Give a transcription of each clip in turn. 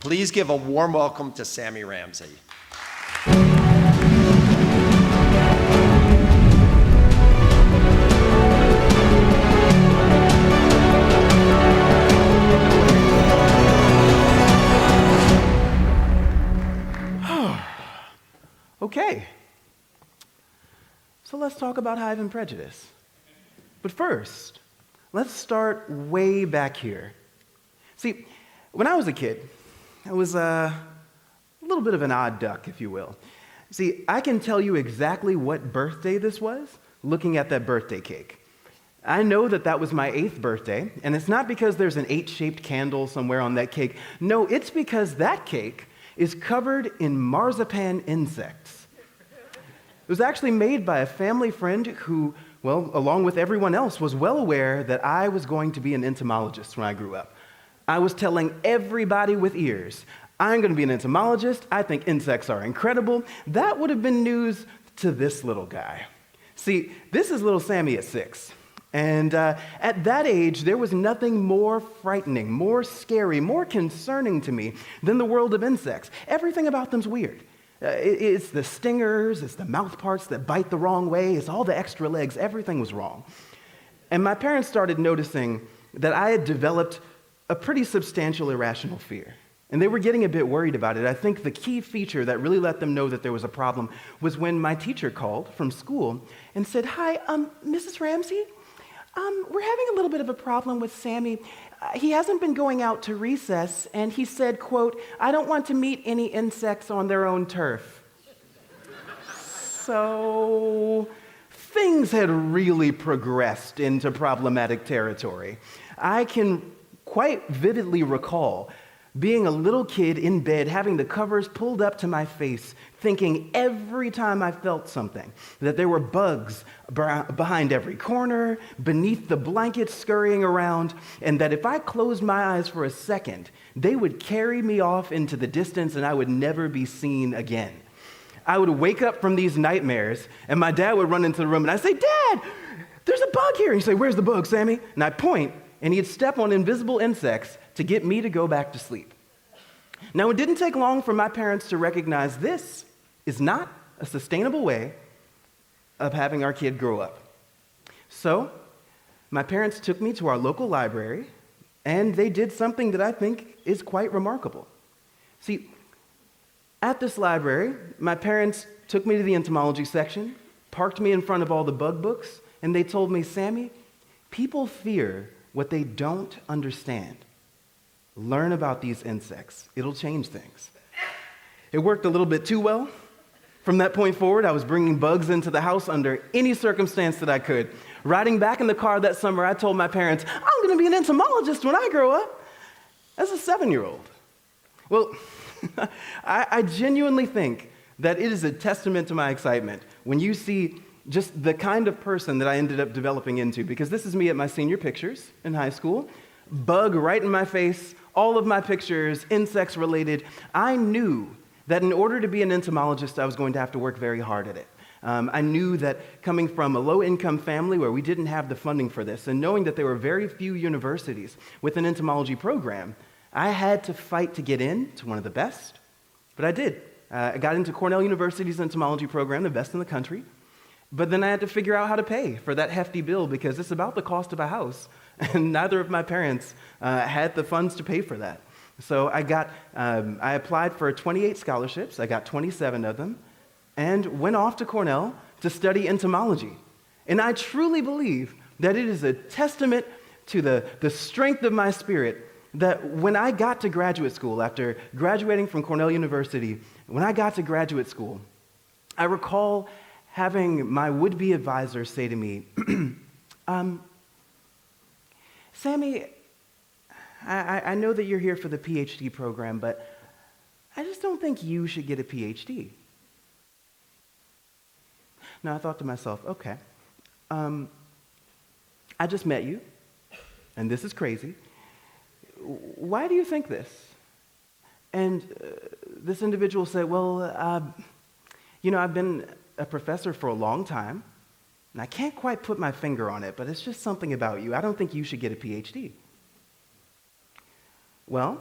Please give a warm welcome to Sammy Ramsey. Okay, so let's talk about hive and prejudice. But first, let's start way back here. See, when I was a kid, I was a little bit of an odd duck, if you will. See, I can tell you exactly what birthday this was looking at that birthday cake. I know that that was my 8th birthday, and it's not because there's an 8-shaped candle somewhere on that cake. No, it's because that cake is covered in marzipan insects. It was actually made by a family friend who, well, along with everyone else, was well aware that I was going to be an entomologist when I grew up. I was telling everybody with ears, I'm going to be an entomologist. I think insects are incredible. That would have been news to this little guy. See, this is little Sammy at 6. And at that age, there was nothing more frightening, more scary, more concerning to me than the world of insects. Everything about them's weird. It's the stingers, it's the mouth parts that bite the wrong way, it's all the extra legs, everything was wrong. And my parents started noticing that I had developed a pretty substantial irrational fear. And they were getting a bit worried about it. I think the key feature that really let them know that there was a problem was when my teacher called from school and said, "Hi, Mrs. Ramsey? We're having a little bit of a problem with Sammy. He hasn't been going out to recess, and he said, quote, I don't want to meet any insects on their own turf." So things had really progressed into problematic territory. I can quite vividly recall being a little kid in bed, having the covers pulled up to my face, thinking every time I felt something, that there were bugs behind every corner, beneath the blankets scurrying around, and that if I closed my eyes for a second, they would carry me off into the distance and I would never be seen again. I would wake up from these nightmares, and my dad would run into the room, and I'd say, "Dad, there's a bug here." And he'd say, "Where's the bug, Sammy?" And I'd point, and he'd step on invisible insects to get me to go back to sleep. Now, it didn't take long for my parents to recognize this is not a sustainable way of having our kid grow up. So, my parents took me to our local library, and they did something that I think is quite remarkable. See, at this library, my parents took me to the entomology section, parked me in front of all the bug books, and they told me, "Sammy, people fear what they don't understand. Learn about these insects. It'll change things." It worked a little bit too well. From that point forward, I was bringing bugs into the house under any circumstance that I could. Riding back in the car that summer, I told my parents, "I'm going to be an entomologist when I grow up," as a 7-year-old. Well, I genuinely think that it is a testament to my excitement when you see just the kind of person that I ended up developing into, because this is me at my senior pictures in high school, bug right in my face, all of my pictures, insects related. I knew that in order to be an entomologist, I was going to have to work very hard at it. I knew that coming from a low-income family where we didn't have the funding for this, and knowing that there were very few universities with an entomology program, I had to fight to get in to one of the best, but I did. I got into Cornell University's entomology program, the best in the country, but then I had to figure out how to pay for that hefty bill because it's about the cost of a house, and neither of my parents had the funds to pay for that. So I applied for 28 scholarships, I got 27 of them, and went off to Cornell to study entomology. And I truly believe that it is a testament to the strength of my spirit that when I got to graduate school, after graduating from Cornell University, when I got to graduate school, I recall having my would-be advisor say to me, "Sammy, I know that you're here for the PhD program, but I just don't think you should get a PhD." Now, I thought to myself, okay, I just met you, and this is crazy. Why do you think this? And this individual said, "Well, I've been a professor for a long time, and I can't quite put my finger on it, but it's just something about you. I don't think you should get a PhD." Well,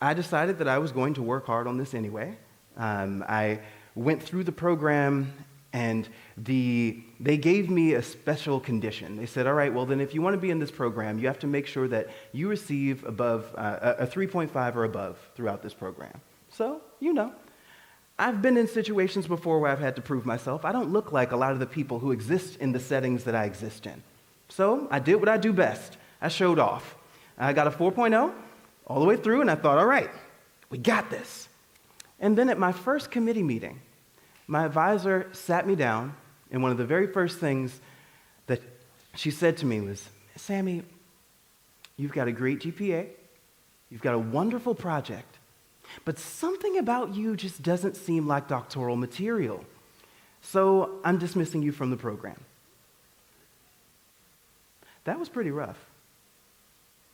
I decided that I was going to work hard on this anyway. I went through the program, and they gave me a special condition. They said, all right, well then if you want to be in this program, you have to make sure that you receive above a 3.5 or above throughout this program. So, I've been in situations before where I've had to prove myself. I don't look like a lot of the people who exist in the settings that I exist in. So I did what I do best. I showed off. I got a 4.0 all the way through, and I thought, all right, we got this. And then at my first committee meeting, my advisor sat me down, and one of the very first things that she said to me was, Sammy, you've got a great GPA, you've got a wonderful project, but something about you just doesn't seem like doctoral material. So I'm dismissing you from the program. That was pretty rough.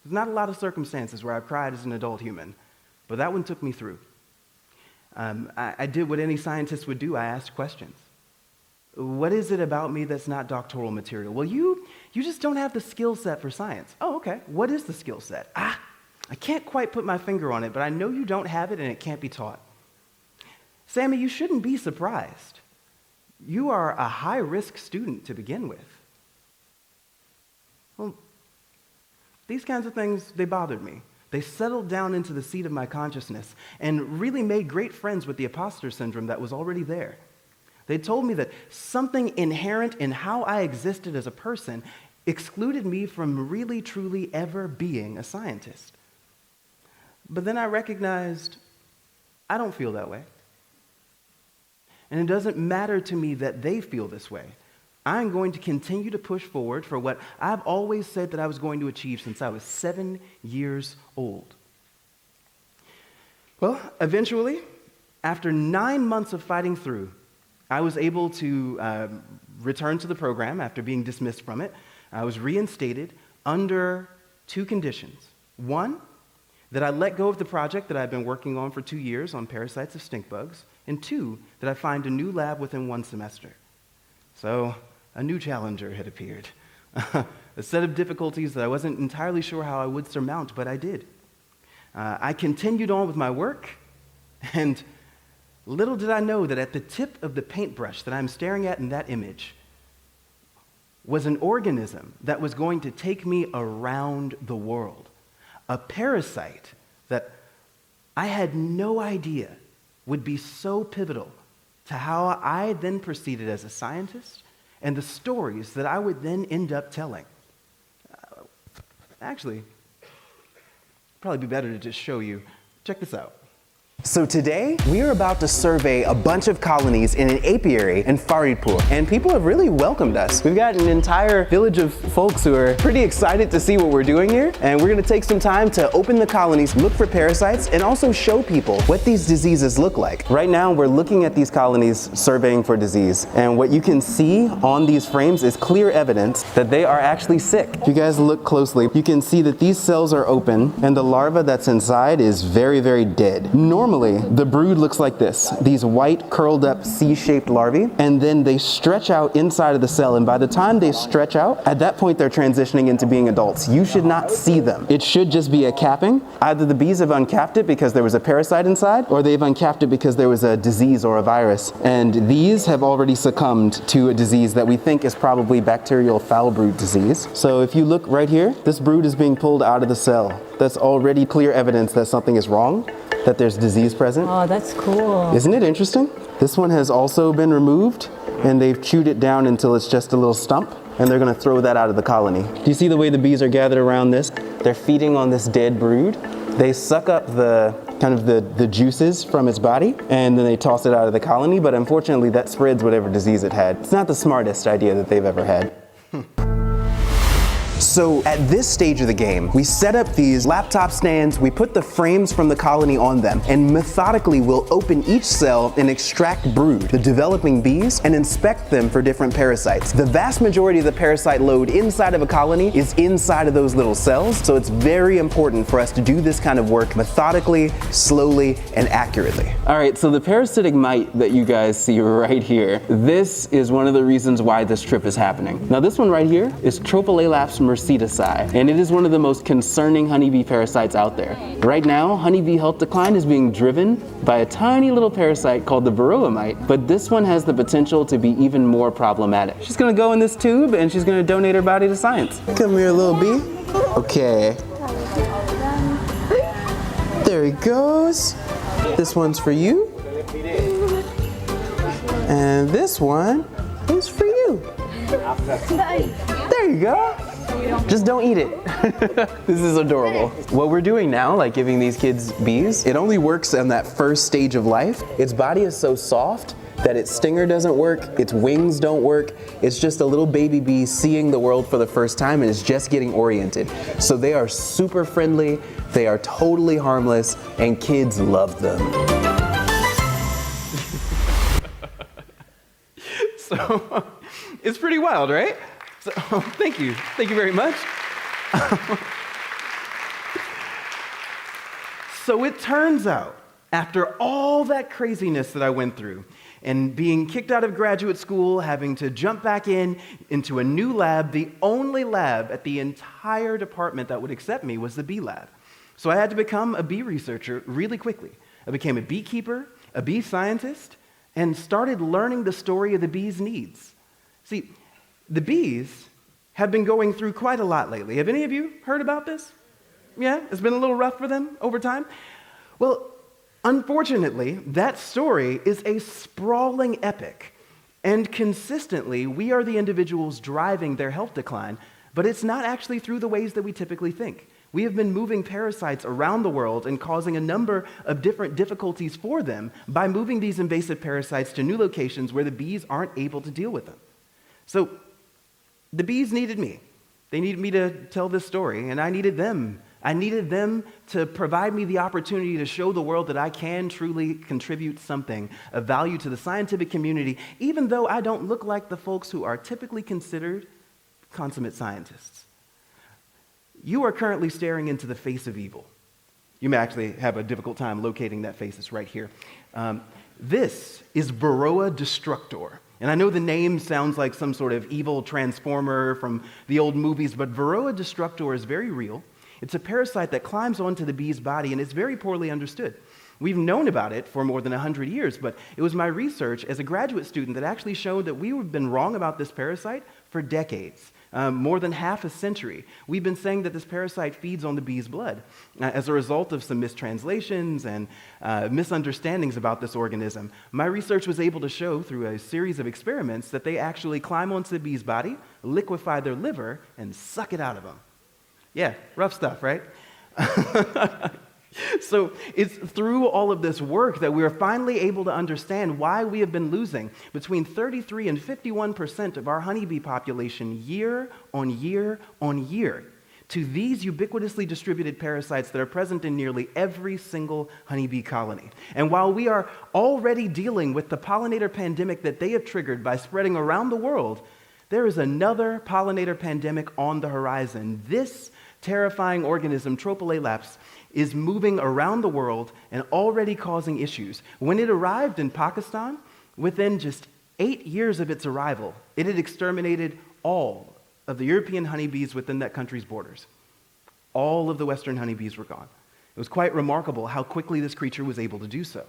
There's not a lot of circumstances where I've cried as an adult human, but that one took me through. I did what any scientist would do. I asked questions. What is it about me that's not doctoral material? Well, you just don't have the skill set for science. Oh, okay. What is the skill set? I can't quite put my finger on it, but I know you don't have it and it can't be taught. Sammy, you shouldn't be surprised. You are a high-risk student to begin with. Well, these kinds of things, they bothered me. They settled down into the seat of my consciousness and really made great friends with the imposter syndrome that was already there. They told me that something inherent in how I existed as a person excluded me from really, truly ever being a scientist. But then I recognized I don't feel that way. And it doesn't matter to me that they feel this way. I'm going to continue to push forward for what I've always said that I was going to achieve since I was 7 years old. Well, eventually, after 9 months of fighting through, I was able to return to the program after being dismissed from it. I was reinstated under 2 conditions. One, that I let go of the project that I've been working on for 2 years on parasites of stink bugs, and 2, that I find a new lab within 1 semester. So, a new challenger had appeared. A set of difficulties that I wasn't entirely sure how I would surmount, but I did. I continued on with my work, and little did I know that at the tip of the paintbrush that I'm staring at in that image was an organism that was going to take me around the world. A parasite that I had no idea would be so pivotal to how I then proceeded as a scientist and the stories that I would then end up telling. Actually, probably be better to just show you. Check this out. So today, we are about to survey a bunch of colonies in an apiary in Faridpur, and people have really welcomed us. We've got an entire village of folks who are pretty excited to see what we're doing here, and we're gonna take some time to open the colonies, look for parasites, and also show people what these diseases look like. Right now, we're looking at these colonies, surveying for disease, and what you can see on these frames is clear evidence that they are actually sick. If you guys look closely, you can see that these cells are open, and the larva that's inside is very, very dead. Normally, the brood looks like this, these white curled up C-shaped larvae, and then they stretch out inside of the cell, and by the time they stretch out, at that point they're transitioning into being adults. You should not see them. It should just be a capping. Either the bees have uncapped it because there was a parasite inside, or they've uncapped it because there was a disease or a virus, and these have already succumbed to a disease that we think is probably bacterial foul brood disease. So if you look right here, this brood is being pulled out of the cell. That's already clear evidence that something is wrong, that there's disease present. Oh, that's cool. Isn't it interesting? This one has also been removed, and they've chewed it down until it's just a little stump, and they're gonna throw that out of the colony. Do you see the way the bees are gathered around this? They're feeding on this dead brood. They suck up the juices from its body, and then they toss it out of the colony, but unfortunately that spreads whatever disease it had. It's not the smartest idea that they've ever had. So at this stage of the game, we set up these laptop stands, we put the frames from the colony on them, and methodically we'll open each cell and extract brood, the developing bees, and inspect them for different parasites. The vast majority of the parasite load inside of a colony is inside of those little cells, so it's very important for us to do this kind of work methodically, slowly, and accurately. All right, so the parasitic mite that you guys see right here, this is one of the reasons why this trip is happening. Now this one right here is Tropolelaps mercedes-i, and it is one of the most concerning honeybee parasites out there. Right now, honeybee health decline is being driven by a tiny little parasite called the varroa mite, but this one has the potential to be even more problematic. She's gonna go in this tube and she's gonna donate her body to science. Come here, little bee. Okay. There he goes. This one's for you. And this one is for you. There you go. Just don't eat it. This is adorable. What we're doing now, like giving these kids bees, it only works on that first stage of life. Its body is so soft that its stinger doesn't work, its wings don't work. It's just a little baby bee seeing the world for the first time and is just getting oriented. So they are super friendly, they are totally harmless, and kids love them. So it's pretty wild, right? So thank you very much. So it turns out, after all that craziness that I went through, and being kicked out of graduate school, having to jump back into a new lab, the only lab at the entire department that would accept me was the bee lab. So I had to become a bee researcher really quickly. I became a beekeeper, a bee scientist, and started learning the story of the bees' needs. See, the bees have been going through quite a lot lately. Have any of you heard about this? Yeah, it's been a little rough for them over time. Well, unfortunately, that story is a sprawling epic, and consistently, we are the individuals driving their health decline, but it's not actually through the ways that we typically think. We have been moving parasites around the world and causing a number of different difficulties for them by moving these invasive parasites to new locations where the bees aren't able to deal with them. So the bees needed me. They needed me to tell this story, and I needed them. I needed them to provide me the opportunity to show the world that I can truly contribute something of value to the scientific community, even though I don't look like the folks who are typically considered consummate scientists. You are currently staring into the face of evil. You may actually have a difficult time locating that face. It's right here. This is varroa destructor. And I know the name sounds like some sort of evil transformer from the old movies, but varroa destructor is very real. It's a parasite that climbs onto the bee's body, and it's very poorly understood. We've known about it for more than 100 years, but it was my research as a graduate student that actually showed that we have been wrong about this parasite for decades. More than half a century. We've been saying that this parasite feeds on the bee's blood as a result of some mistranslations and misunderstandings about this organism. My research was able to show through a series of experiments that they actually climb onto the bee's body, liquefy their liver, and suck it out of them. Yeah, rough stuff, right? So it's through all of this work that we are finally able to understand why we have been losing between 33 and 51% of our honeybee population year on year on year to these ubiquitously distributed parasites that are present in nearly every single honeybee colony. And while we are already dealing with the pollinator pandemic that they have triggered by spreading around the world, there is another pollinator pandemic on the horizon. This terrifying organism, Tropalaelaps, is moving around the world and already causing issues. When it arrived in Pakistan, within just 8 years of its arrival, it had exterminated all of the European honeybees within that country's borders. All of the Western honeybees were gone. It was quite remarkable how quickly this creature was able to do so.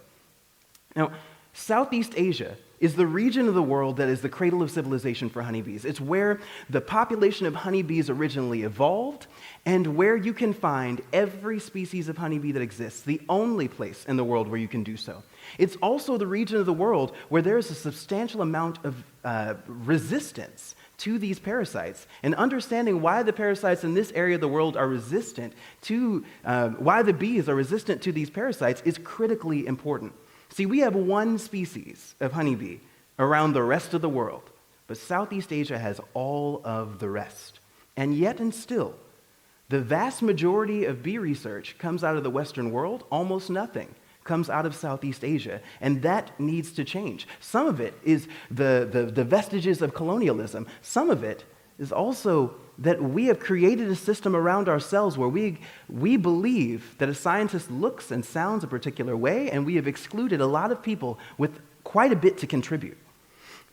Now, Southeast Asia is the region of the world that is the cradle of civilization for honeybees. It's where the population of honeybees originally evolved and where you can find every species of honeybee that exists, the only place in the world where you can do so. It's also the region of the world where there is a substantial amount of resistance to these parasites. And understanding why the parasites in this area of the world are resistant to, why the bees are resistant to these parasites is critically important. See, we have one species of honeybee around the rest of the world, but Southeast Asia has all of the rest. And yet and still, the vast majority of bee research comes out of the Western world. Almost nothing comes out of Southeast Asia, and that needs to change. Some of it is the vestiges of colonialism. Some of it is also that we have created a system around ourselves where we believe that a scientist looks and sounds a particular way, and we have excluded a lot of people with quite a bit to contribute.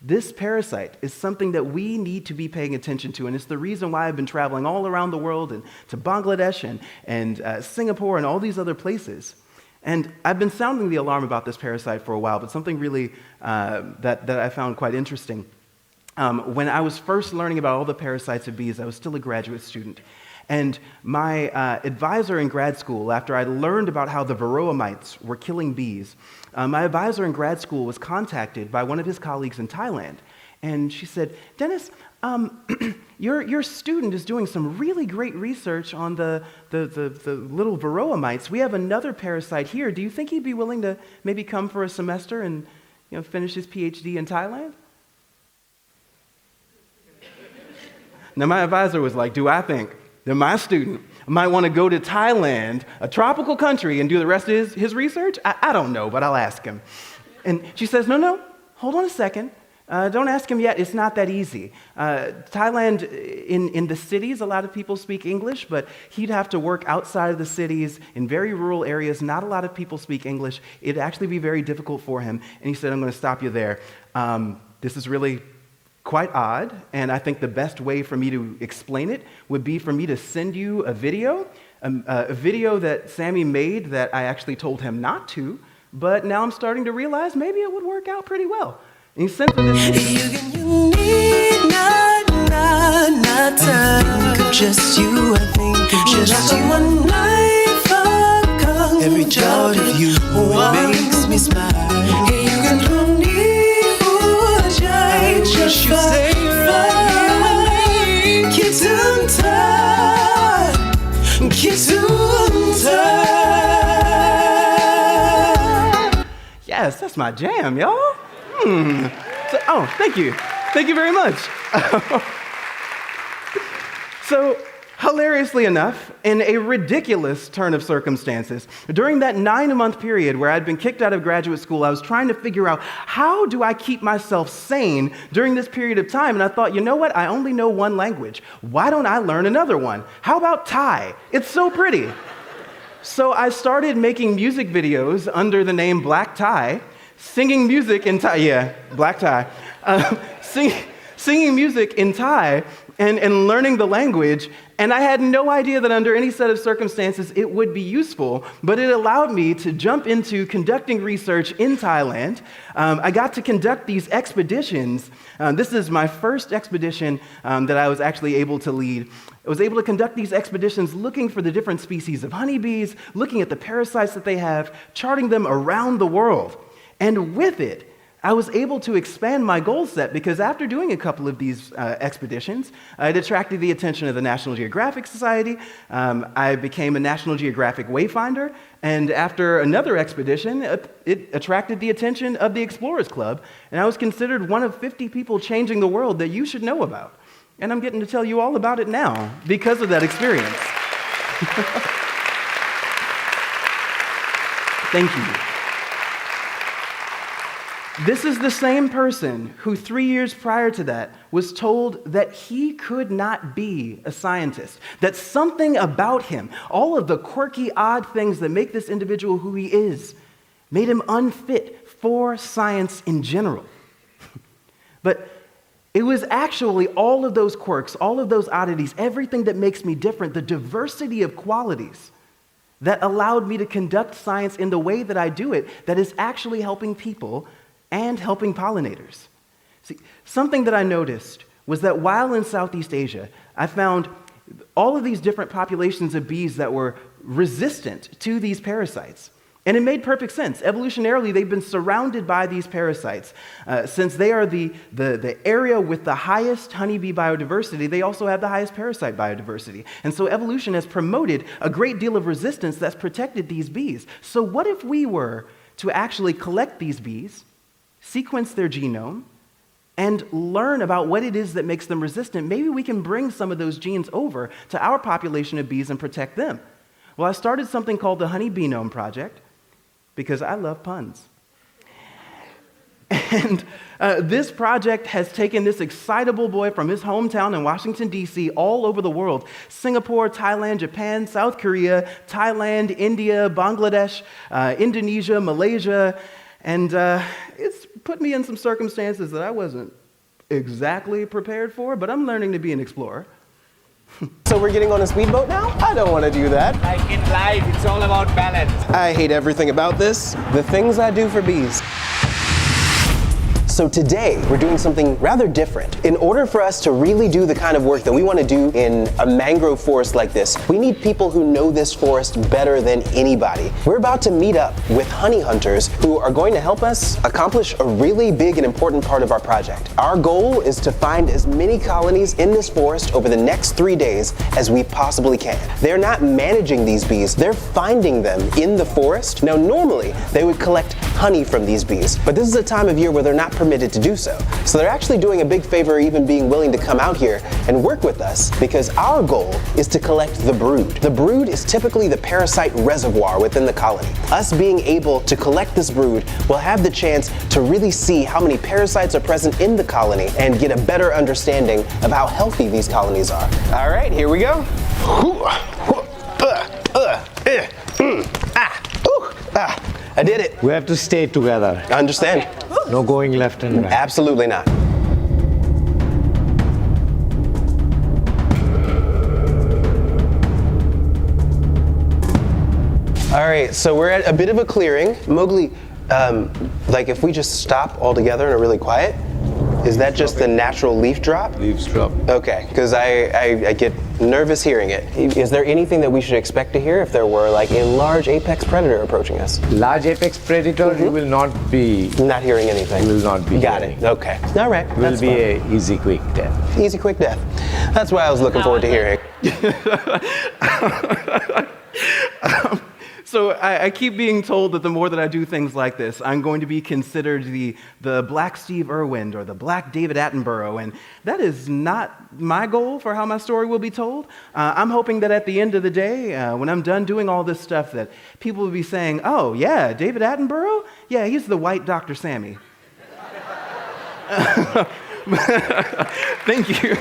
This parasite is something that we need to be paying attention to, and it's the reason why I've been traveling all around the world and to Bangladesh and Singapore and all these other places. And I've been sounding the alarm about this parasite for a while, but something really that I found quite interesting. When I was first learning about all the parasites of bees, I was still a graduate student. And my advisor in grad school, after I learned about how the varroa mites were killing bees, my advisor in grad school was contacted by one of his colleagues in Thailand. And she said, Dennis, your student is doing some really great research on the little varroa mites. We have another parasite here. Do you think he'd be willing to maybe come for a semester and finish his PhD in Thailand? Now, my advisor was like, do I think that my student might want to go to Thailand, a tropical country, and do the rest of his research? I don't know, but I'll ask him. And she says, no, hold on a second. Don't ask him yet. It's not that easy. Thailand, in the cities, a lot of people speak English, but he'd have to work outside of the cities in very rural areas. Not a lot of people speak English. It'd actually be very difficult for him. And he said, I'm going to stop you there. This is really quite odd, and I think the best way for me to explain it would be for me to send you a video that Sammy made that I actually told him not to, but now I'm starting to realize maybe it would work out pretty well. And he sent me this. You need not time. Just you, I think of just you. One night for come. Every thought of you makes me smile. You can only just you stay right. Kiss and tie. Yes, that's my jam, y'all. Thank you. Thank you very much. So, hilariously enough, in a ridiculous turn of circumstances, during that 9-month period where I'd been kicked out of graduate school, I was trying to figure out how do I keep myself sane during this period of time, and I thought, you know what, I only know one language. Why don't I learn another one? How about Thai? It's so pretty. So I started making music videos under the name Black Thai, singing music in Thai, Black Thai, singing music in Thai, and learning the language, and I had no idea that under any set of circumstances it would be useful, but it allowed me to jump into conducting research in Thailand. I got to conduct these expeditions. This is my first expedition that I was actually able to lead. I was able to conduct these expeditions looking for the different species of honeybees, looking at the parasites that they have, charting them around the world. And with it, I was able to expand my goal set because after doing a couple of these expeditions, it attracted the attention of the National Geographic Society. I became a National Geographic wayfinder, and after another expedition, it attracted the attention of the Explorers Club, and I was considered one of 50 people changing the world that you should know about. And I'm getting to tell you all about it now because of that experience. Thank you. This is the same person who 3 years prior to that was told that he could not be a scientist, that something about him, all of the quirky, odd things that make this individual who he is, made him unfit for science in general. But it was actually all of those quirks, all of those oddities, everything that makes me different, the diversity of qualities that allowed me to conduct science in the way that I do it, that is actually helping people and helping pollinators. See, something that I noticed was that while in Southeast Asia, I found all of these different populations of bees that were resistant to these parasites. And it made perfect sense. Evolutionarily, they've been surrounded by these parasites. Since they are the area with the highest honeybee biodiversity, they also have the highest parasite biodiversity. And so evolution has promoted a great deal of resistance that's protected these bees. So what if we were to actually collect these bees, sequence their genome, and learn about what it is that makes them resistant? Maybe we can bring some of those genes over to our population of bees and protect them. Well, I started something called the Honey Genome Project because I love puns. And this project has taken this excitable boy from his hometown in Washington, D.C., all over the world: Singapore, Thailand, Japan, South Korea, Thailand, India, Bangladesh, Indonesia, Malaysia, and it's put me in some circumstances that I wasn't exactly prepared for, but I'm learning to be an explorer. So we're getting on a speedboat now? I don't want to do that. Like in life, it's all about balance. I hate everything about this. The things I do for bees. So today, we're doing something rather different. In order for us to really do the kind of work that we want to do in a mangrove forest like this, we need people who know this forest better than anybody. We're about to meet up with honey hunters who are going to help us accomplish a really big and important part of our project. Our goal is to find as many colonies in this forest over the next 3 days as we possibly can. They're not managing these bees, they're finding them in the forest. Now normally, they would collect honey from these bees, but this is a time of year where they're not permitted to do so. So they're actually doing a big favor even being willing to come out here and work with us, because our goal is to collect the brood. The brood is typically the parasite reservoir within the colony. Us being able to collect this brood will have the chance to really see how many parasites are present in the colony and get a better understanding of how healthy these colonies are. All right, here we go. I did it. We have to stay together. I understand. No going left and right. Absolutely not. All right, so we're at a bit of a clearing. Mowgli, like if we just stop all together and are really quiet, is that just the natural leaf drop? Leaves drop. Okay, because I get nervous hearing it. Is there anything that we should expect to hear if there were like a large apex predator approaching us? Large apex predator, you will not be. Not hearing anything. You will not be. Got hearing. it. Okay. All right. Will That's be fine. a easy, quick death. Easy, quick death. That's what I was looking forward to hearing. So I keep being told that the more that I do things like this, I'm going to be considered the Black Steve Irwin or the Black David Attenborough, and that is not my goal for how my story will be told. I'm hoping that at the end of the day, when I'm done doing all this stuff, that people will be saying, oh yeah, David Attenborough? Yeah, he's the white Dr. Sammy. Thank you.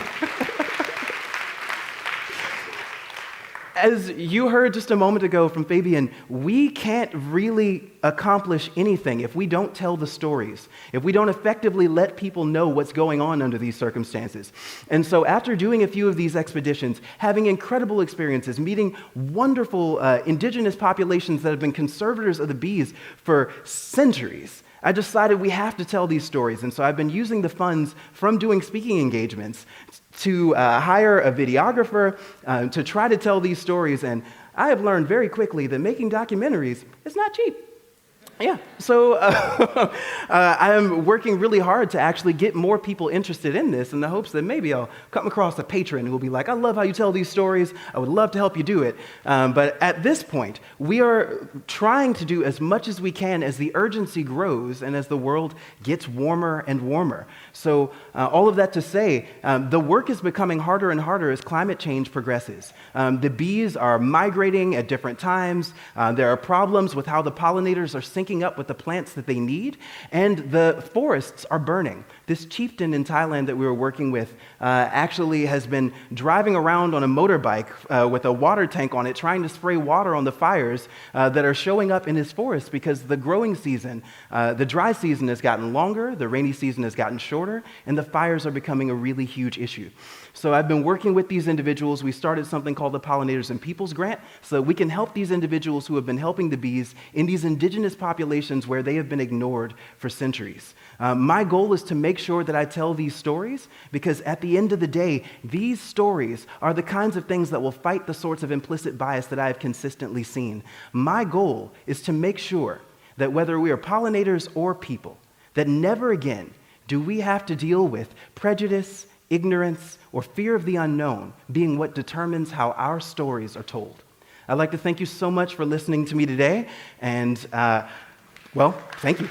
As you heard just a moment ago from Fabian, we can't really accomplish anything if we don't tell the stories, if we don't effectively let people know what's going on under these circumstances. And so after doing a few of these expeditions, having incredible experiences, meeting wonderful indigenous populations that have been conservators of the bees for centuries, I decided we have to tell these stories. And so I've been using the funds from doing speaking engagements to hire a videographer to try to tell these stories. And I have learned very quickly that making documentaries is not cheap. Yeah, so I am working really hard to actually get more people interested in this in the hopes that maybe I'll come across a patron who will be like, I love how you tell these stories. I would love to help you do it. But at this point, we are trying to do as much as we can as the urgency grows and as the world gets warmer and warmer. So all of that to say, the work is becoming harder and harder as climate change progresses. The bees are migrating at different times. There are problems with how the pollinators are syncing up with the plants that they need, and the forests are burning. This chieftain in Thailand that we were working with actually has been driving around on a motorbike with a water tank on it, trying to spray water on the fires that are showing up in his forest because the growing season, the dry season has gotten longer, the rainy season has gotten shorter, and the fires are becoming a really huge issue. So I've been working with these individuals. We started something called the Pollinators and Peoples Grant, so we can help these individuals who have been helping the bees in these indigenous populations where they have been ignored for centuries. My goal is to make sure that I tell these stories because at the end of the day, these stories are the kinds of things that will fight the sorts of implicit bias that I have consistently seen. My goal is to make sure that whether we are pollinators or people, that never again do we have to deal with prejudice, ignorance, or fear of the unknown being what determines how our stories are told. I'd like to thank you so much for listening to me today, and, well, thank you.